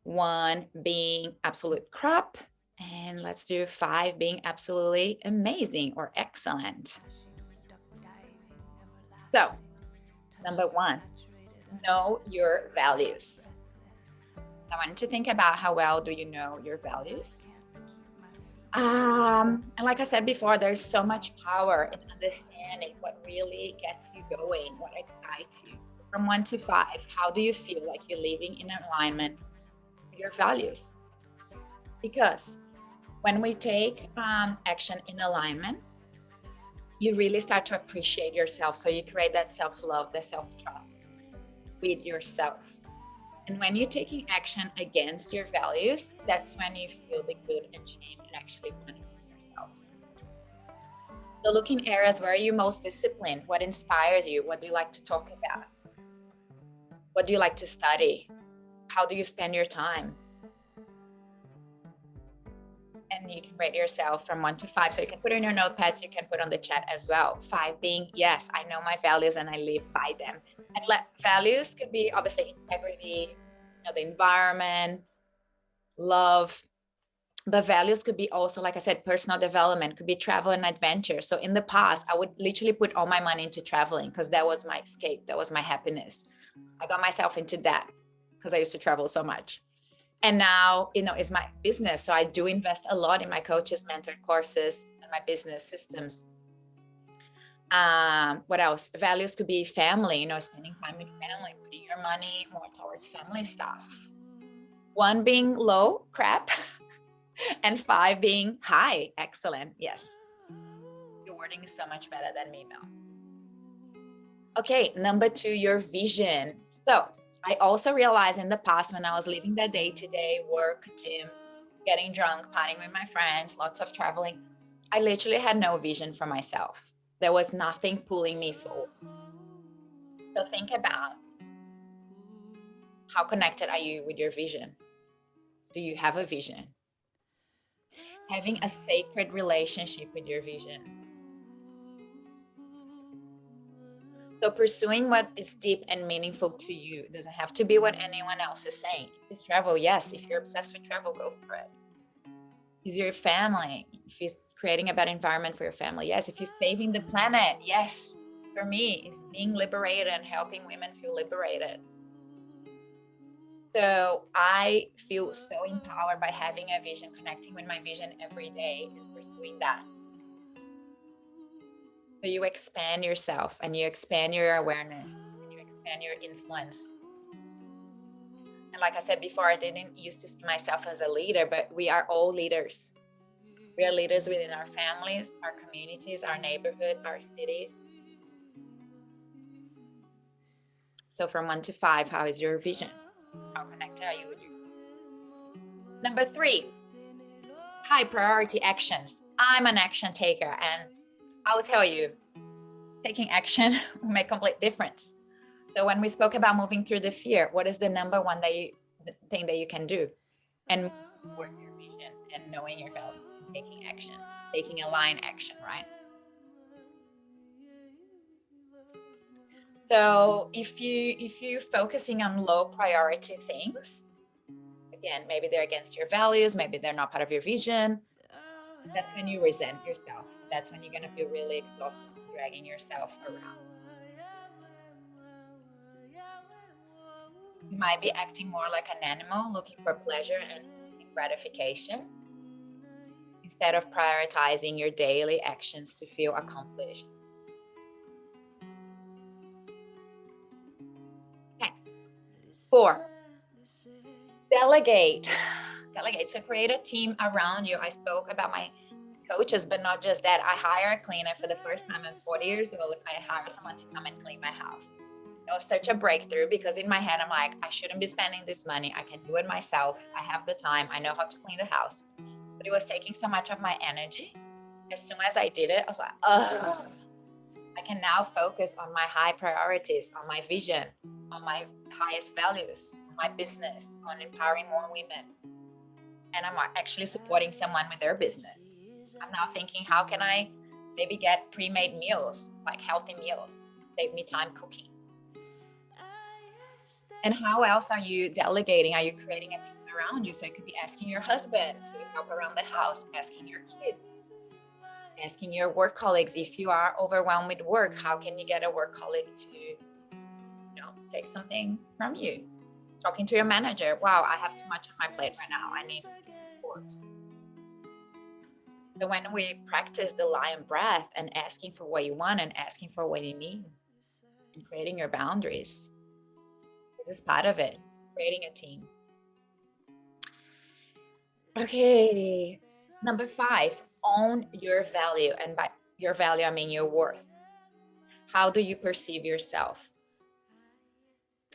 1 being absolute crap, and let's do 5 being absolutely amazing or excellent. So, number 1, know your values. I want you to think about how well do you know your values. And like I said before, there's so much power in understanding what really gets you going, what excites you. From 1 to 5, how do you feel like you're living in alignment with your values? Because when we take action in alignment, you really start to appreciate yourself. So you create that self-love, the self-trust with yourself. And when you're taking action against your values, that's when you feel the good and shame and actually punish yourself. So look in areas where you're most disciplined. What inspires you? What do you like to talk about? What do you like to study? How do you spend your time? And you can rate yourself from 1 to 5. So you can put in your notepads, you can put on the chat as well. 5 being, yes, I know my values and I live by them. And values could be obviously integrity, the environment, love. But values could be also, like I said, personal development, could be travel and adventure. So in the past, I would literally put all my money into traveling because that was my escape. That was my happiness. I got myself into that because I used to travel so much. And now, it's my business. So I do invest a lot in my coaches, mentor courses, and my business systems. What else? Values could be family, spending time with family, putting your money more towards family stuff. 1 being low, crap, and 5 being high, excellent. Yes. Your wording is so much better than me, Mel. Okay, number 2, your vision. So I also realized in the past when I was living that day-to-day work, gym, getting drunk, partying with my friends, lots of traveling, I literally had no vision for myself. There was nothing pulling me forward. So think about how connected are you with your vision? Do you have a vision? Having a sacred relationship with your vision. So pursuing what is deep and meaningful to you. It doesn't have to be what anyone else is saying. Is travel? Yes. If you're obsessed with travel, go for it. Is your family? If you're creating a better environment for your family, yes. If you're saving the planet, yes. For me, it's being liberated and helping women feel liberated. So I feel so empowered by having a vision, connecting with my vision every day and pursuing that. So you expand yourself and you expand your awareness and you expand your influence. And like I said before, I didn't used to see myself as a leader, but we are all leaders. We are leaders within our families, our communities, our neighborhood, our cities. So from 1 to 5, how is your vision? How connected are you with you? Number 3, high priority actions. I'm an action taker, and I will tell you, taking action will make complete difference. So when we spoke about moving through the fear, what is the number 1 thing that you can do? And towards your vision and knowing your value, taking action, taking aligned action, right? So if you're focusing on low priority things, again, maybe they're against your values, maybe they're not part of your vision, that's when you resent yourself. That's when you're going to feel really exhausted, dragging yourself around. You might be acting more like an animal, looking for pleasure and gratification, instead of prioritizing your daily actions to feel accomplished. Okay. 4, delegate. So create a team around you. I spoke about my coaches, but not just that. I hire a cleaner for the first time. I'm 40 years old. I hire someone to come and clean my house. It was such a breakthrough because in my head, I'm like, I shouldn't be spending this money. I can do it myself. I have the time. I know how to clean the house. but it was taking so much of my energy. As soon as I did it, I was like, oh, I can now focus on my high priorities, on my vision, on my highest values, on my business, on empowering more women. And I'm actually supporting someone with their business. I'm now thinking, how can I maybe get pre-made meals, like healthy meals, save me time cooking? And how else are you delegating? Are you creating a team around you? So it could be asking your husband to help around the house, asking your kids, asking your work colleagues. If you are overwhelmed with work, how can you get a work colleague to, take something from you? Talking to your manager. Wow, I have too much on my plate right now. I need support. So when we practice the lion breath and asking for what you want and asking for what you need and creating your boundaries, this is part of it, creating a team. Okay, number 5, own your value. And by your value, I mean your worth. How do you perceive yourself?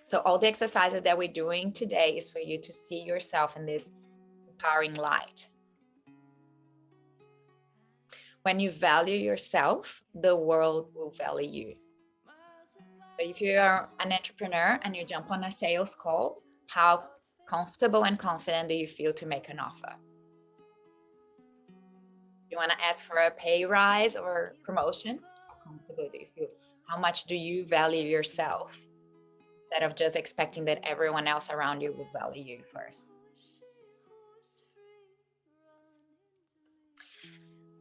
So all the exercises that we're doing today is for you to see yourself in this empowering light. When you value yourself, the world will value you. So if you are an entrepreneur and you jump on a sales call, how comfortable and confident do you feel to make an offer? You want to ask for a pay rise or promotion? How comfortable do you feel? How much do you value yourself? Instead of just expecting that everyone else around you will value you first.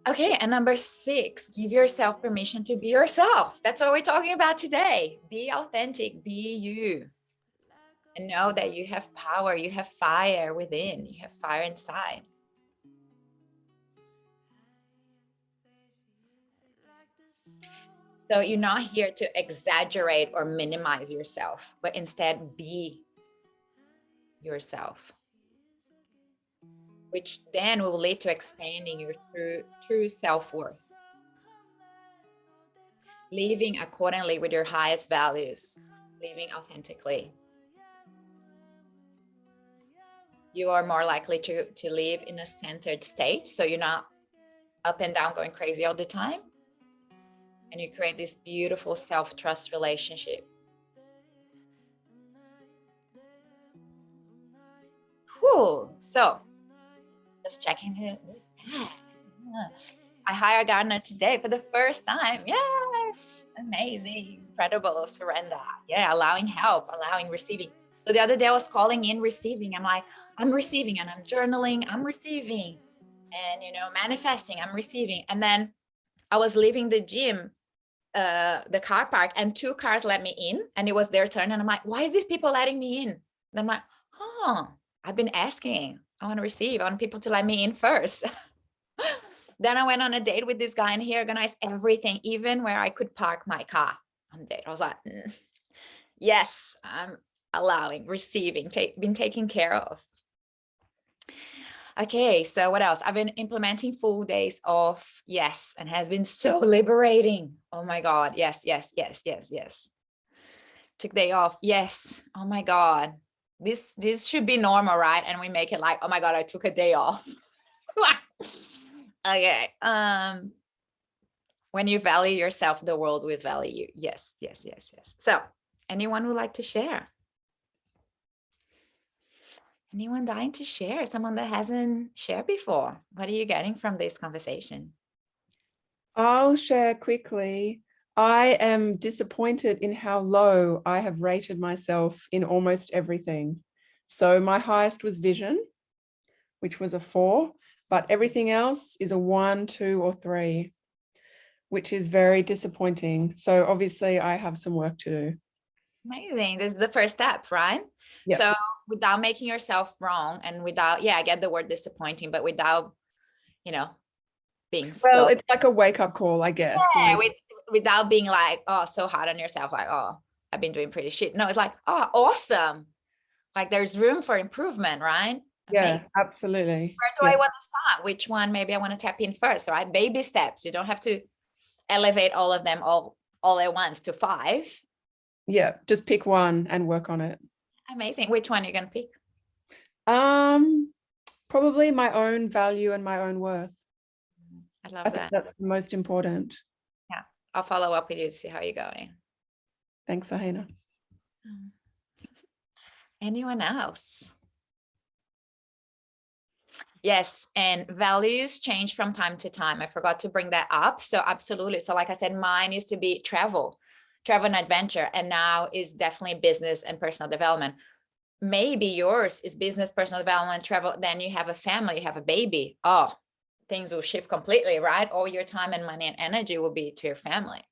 Okay, and number 6, give yourself permission to be yourself. That's what we're talking about today. Be authentic, be you. And know that you have power, you have fire within, you have fire inside. So you're not here to exaggerate or minimize yourself, but instead be yourself, which then will lead to expanding your true self-worth. Living accordingly with your highest values, living authentically. You are more likely to live in a centered state, so you're not up and down going crazy all the time. And you create this beautiful self-trust relationship. Cool. So just checking it. I hired a gardener today for the first time. Yes. Amazing. Incredible. Surrender. Yeah. Allowing help, allowing receiving. So the other day I was calling in receiving. I'm like, I'm receiving, and I'm journaling. I'm receiving, and, manifesting. I'm receiving. And then I was leaving the gym, the car park, and 2 cars let me in, and it was their turn. And I'm like, why is these people letting me in? And I'm like, I've been asking. I want to receive. I want people to let me in first. Then I went on a date with this guy, and he organized everything, even where I could park my car on the date. I was like, yes, I'm allowing, receiving, been taken care of. Okay, so what else? I've been implementing full days off. Yes, and has been so liberating. Oh my God. Yes. Took day off. Yes. Oh my God. This should be normal, right? And we make it like, oh my God, I took a day off. Okay. When you value yourself, the world will value you. Yes. So anyone would like to share? Anyone dying to share? Someone that hasn't shared before? What are you getting from this conversation? I'll share quickly. I am disappointed in how low I have rated myself in almost everything. So my highest was vision, which was a 4, but everything else is a 1, 2, or 3, which is very disappointing. So obviously I have some work to do. Amazing. This is the first step, right? Yep. So without making yourself wrong, and without, I get the word disappointing, but without, being well, it's like a wake-up call, I guess. Yeah, without being like, oh, so hard on yourself, like, oh, I've been doing pretty shit. No, it's like, oh, awesome. Like there's room for improvement, right? Yeah, absolutely. Where do I want to start? Which one maybe I want to tap in first, right? Baby steps. You don't have to elevate all of them all at once to 5. Yeah, just pick one and work on it. Amazing. Which one are you going to pick? Probably my own value and my own worth. I love I think that. that's the most important. Yeah, I'll follow up with you to see how you're going. Thanks, Ahena. Anyone else? Yes, and values change from time to time. I forgot to bring that up. So absolutely. So like I said, mine used to be travel and adventure, and now is definitely business and personal development. Maybe yours is business, personal development, travel. Then you have a family, you have a baby. Oh, things will shift completely, right? All your time and money and energy will be to your family.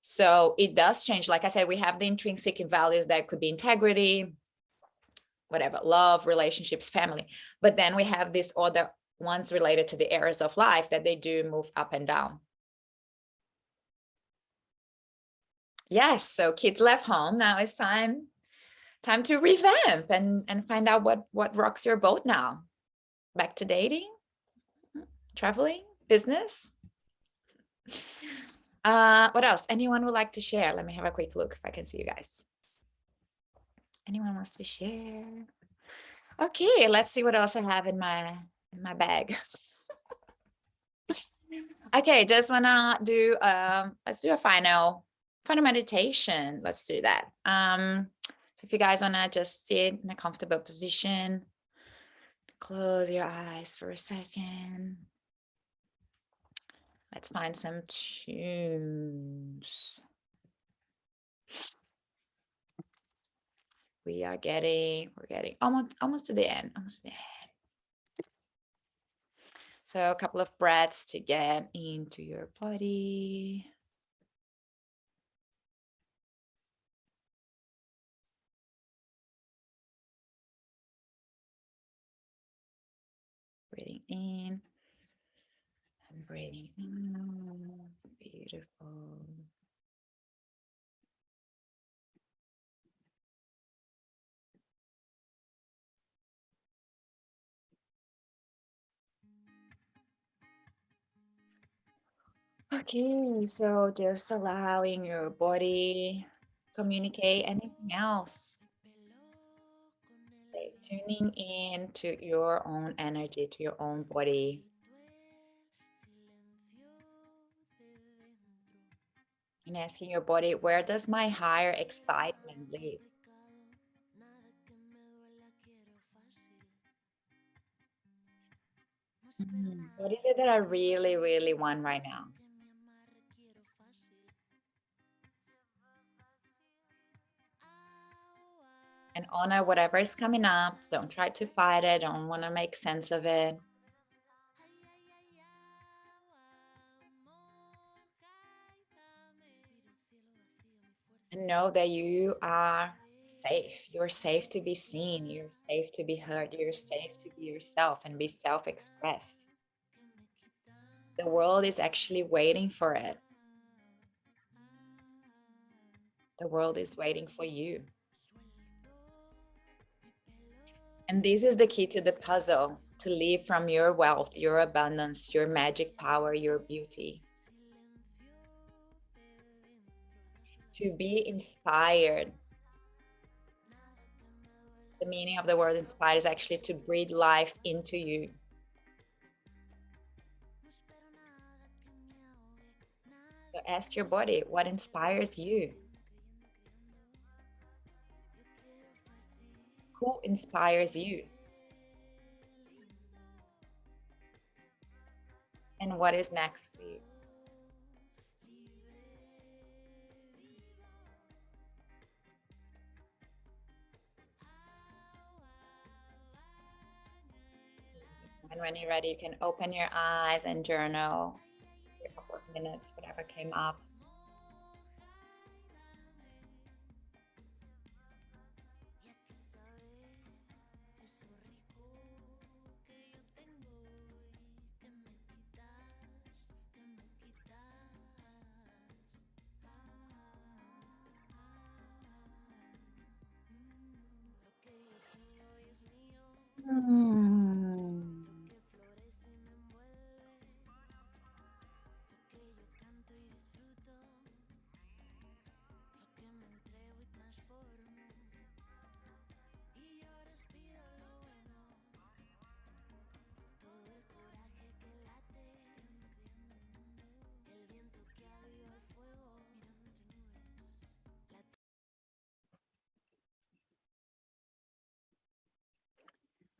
So it does change. Like I said, we have the intrinsic values that could be integrity, whatever, love, relationships, family. But then we have these other ones related to the areas of life that they do move up and down. Yes, so kids left home. Now it's time to revamp and find out what rocks your boat now. Back to dating, traveling, business. What else? Anyone would like to share? Let me have a quick look if I can see you guys. Anyone wants to share? Okay, let's see what else I have in my bag. Okay, just wanna do let's do a final meditation. Let's do that. So if you guys wanna just sit in a comfortable position, close your eyes for a second. Let's find some tunes. We're getting almost to the end. So a couple of breaths to get into your body. Breathing in and breathing out. Beautiful. Okay, so just allowing your body communicate anything else. Okay, tuning in to your own energy, to your own body. And asking your body, where does my higher excitement live? What is it that I really, really want right now? And honor whatever is coming up. Don't try to fight it. Don't want to make sense of it. And know that you are safe. You're safe to be seen. You're safe to be heard. You're safe to be yourself and be self-expressed. The world is actually waiting for it. The world is waiting for you. And this is the key to the puzzle, to live from your wealth, your abundance, your magic power, your beauty. To be inspired. The meaning of the word inspired is actually to breathe life into you. So ask your body, what inspires you? Who inspires you? And what is next for you? And when you're ready, you can open your eyes and journal for a couple of minutes, whatever came up.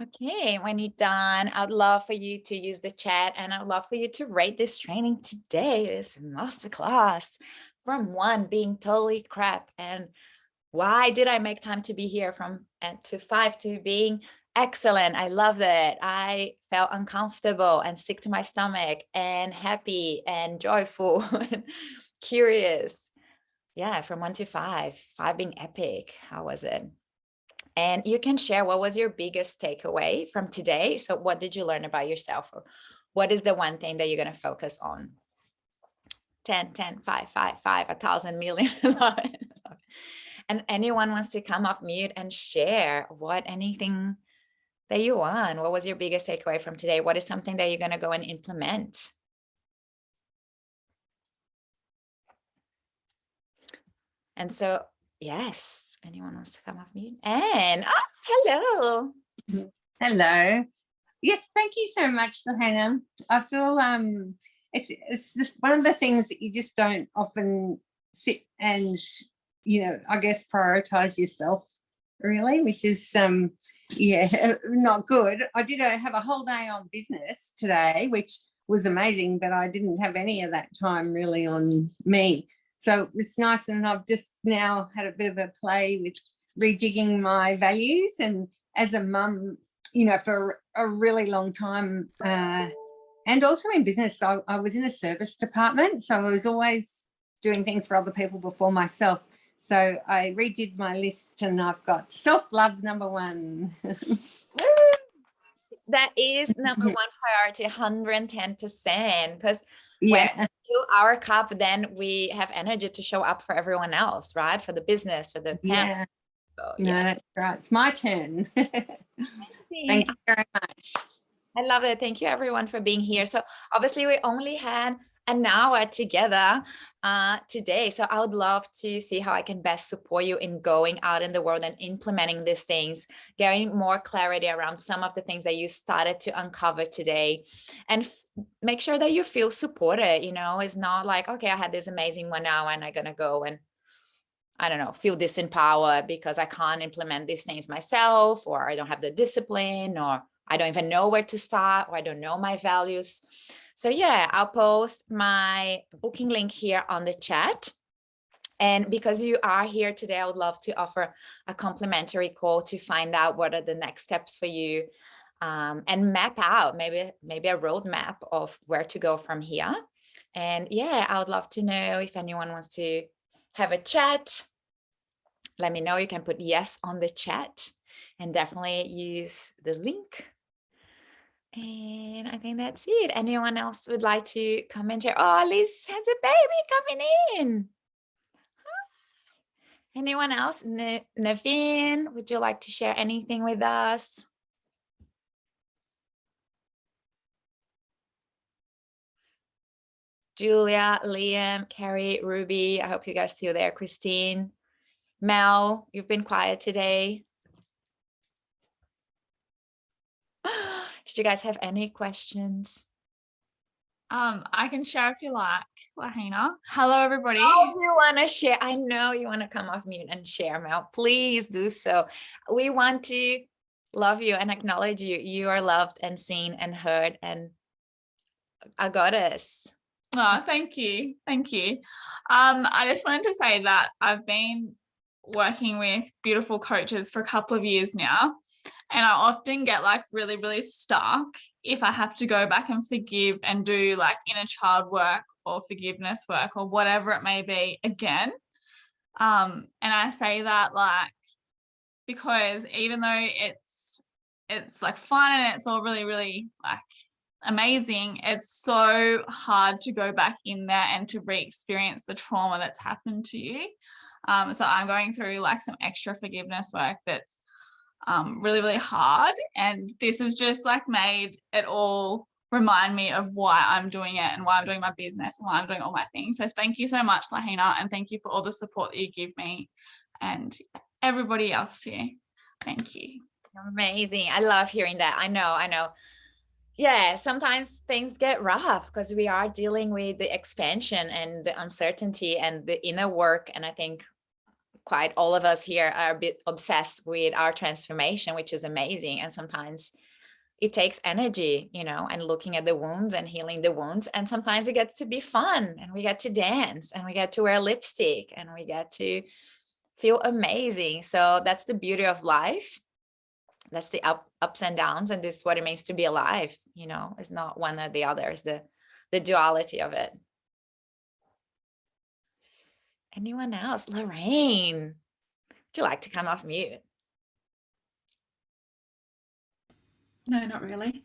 Okay, when you're done, I'd love for you to use the chat, and I'd love for you to rate this training today, this masterclass, from 1 being totally crap and why did I make time to be here, from to 5 to being excellent. I loved it. I felt uncomfortable and sick to my stomach and happy and joyful and curious. Yeah, from 1 to 5, 5 being epic. How was it? And you can share what was your biggest takeaway from today. So what did you learn about yourself? Or what is the one thing that you're going to focus on? 10, 10, 5, 5, 5, 1,000 million. And anyone wants to come off mute and share anything that you want. What was your biggest takeaway from today? What is something that you're going to go and implement? And so, yes, anyone wants to come off mute? And hello. Hello. Yes, thank you so much, Lahaina. I feel it's just one of the things that you just don't often sit and, you know, I guess prioritize yourself really, which is yeah, not good. I did have a whole day on business today, which was amazing, but I didn't have any of that time really on me. So it's nice, and I've just now had a bit of a play with rejigging my values, and as a mum, you know, for a really long time, and also in business, I was in a service department, so I was always doing things for other people before myself. So I redid my list, and I've got self-love number 1. That is number 1 priority, 110%, because Yeah. when we fill our cup, then we have energy to show up for everyone else, right? For the business, for the family. Yeah. So, No, that's right. It's my turn. Thank you very much. I love it. Thank you everyone for being here. So obviously we only had an hour together today. So I would love to see how I can best support you in going out in the world and implementing these things, getting more clarity around some of the things that you started to uncover today, and make sure that you feel supported. You know, it's not like, okay, I had this amazing 1 hour and I'm going to go and, I don't know, feel disempowered because I can't implement these things myself, or I don't have the discipline, or I don't even know where to start, or I don't know my values. So yeah, I'll post my booking link here on the chat. And because you are here today, I would love to offer a complimentary call to find out what are the next steps for you, and map out maybe a roadmap of where to go from here. And yeah, I would love to know if anyone wants to have a chat. Let me know. You can put yes on the chat, and definitely use the link. And I think that's it. Anyone else would like to come and share? Oh, Liz has a baby coming in. Anyone else? Naveen, would you like to share anything with us? Julia, Liam, Carrie, Ruby, I hope you guys still there. Christine, Mel, you've been quiet today. Did you guys have any questions? I can share if you like, Lahaina. Hello, everybody. Oh, you want to share? I know you want to come off mute and share, Mel. Please do so. We want to love you and acknowledge you. You are loved and seen and heard, and a goddess. Oh, thank you. Thank you. I just wanted to say that I've been working with beautiful coaches for a couple of years now, and I often get like really, really stuck if I have to go back and forgive and do like inner child work or forgiveness work or whatever it may be again. And I say that like, because even though it's like fun and it's all really, really like amazing, it's so hard to go back in there and to re-experience the trauma that's happened to you. So I'm going through like some extra forgiveness work that's really, really hard, and this has just like made it all remind me of why I'm doing it and why I'm doing my business and why I'm doing all my things. So thank you so much, Lahaina, and thank you for all the support that you give me and everybody else here. Thank you. Amazing. I love hearing that. I know. Yeah, sometimes things get rough because we are dealing with the expansion and the uncertainty and the inner work. And I think quite all of us here are a bit obsessed with our transformation, which is amazing. And sometimes it takes energy, you know, and looking at the wounds and healing the wounds. And sometimes it gets to be fun, and we get to dance, and we get to wear lipstick, and we get to feel amazing. So that's the beauty of life. That's the ups and downs. And this is what it means to be alive. You know, it's not one or the other, it's the duality of it. Anyone else? Lorraine, would you like to come off mute? No, not really.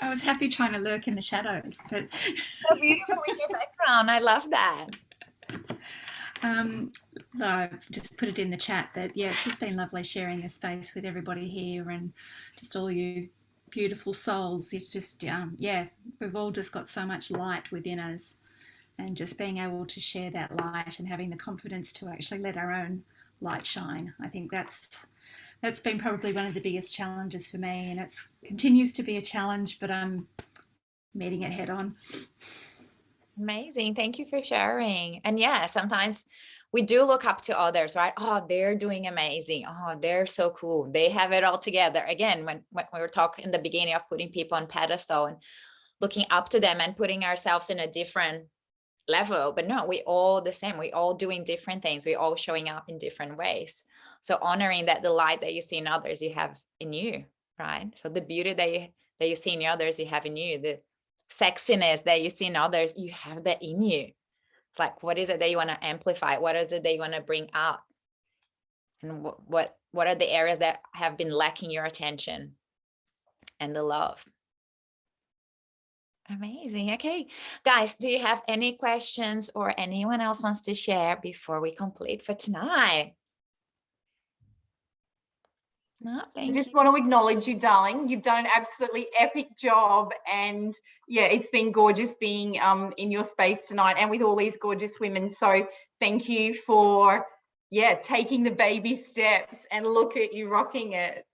I was happy trying to lurk in the shadows, but So beautiful with your background. I love that. I've just put it in the chat, but yeah, it's just been lovely sharing this space with everybody here and just all you beautiful souls. It's just, yeah, we've all just got so much light within us, and just being able to share that light and having the confidence to actually let our own light shine. I think that's been probably one of the biggest challenges for me, and it continues to be a challenge, but I'm meeting it head on. Amazing. Thank you for sharing. And yeah, sometimes we do look up to others, right? Oh, they're doing amazing. Oh, they're so cool. They have it all together. Again, when we were talking in the beginning of putting people on pedestal and looking up to them and putting ourselves in a different level, but no, we all the same. We all doing different things. We all showing up in different ways. So honoring that the light that you see in others, you have in you, right? So the beauty that you see in others, you have in you. The sexiness that you see in others, you have that in you. It's like, what is it that you want to amplify? What is it that you want to bring out? And what are the areas that have been lacking your attention and the love? Amazing. Okay, guys, do you have any questions or anyone else wants to share before we complete for tonight? No, I just want to acknowledge you, darling. You've done an absolutely epic job, and yeah, it's been gorgeous being in your space tonight and with all these gorgeous women. So thank you for taking the baby steps, and look at you rocking it.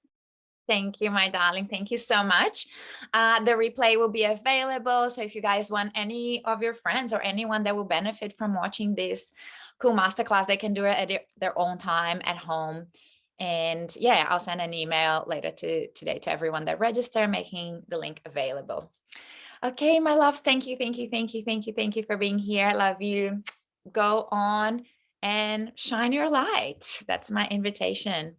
Thank you, my darling. Thank you so much. The replay will be available. So if you guys want any of your friends or anyone that will benefit from watching this cool masterclass, they can do it at their own time at home. And yeah, I'll send an email later today to everyone that register, making the link available. Okay, my loves, thank you for being here. I love you. Go on and shine your light. That's my invitation.